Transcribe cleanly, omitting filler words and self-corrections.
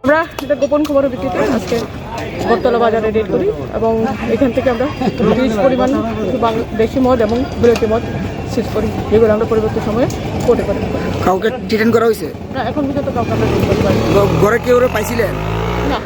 আমরা এটা গোপন খবরের ভিত্তিতে আজকে বটতলা বাজারে রেড করি এবং এখান থেকে আমরা বিশ পরিমাণ দেশি মদ এবং বিরতি মদ সিজ করি, যেগুলো আমরা পরবর্তী সময়ে কোর্টে করি। কাউকে ডিটেইন করা হয়েছে না, এখন পর্যন্ত কাউকে আমরা ডিটেইন করতে পারি ঘরে কেউ পাইছিলেন না।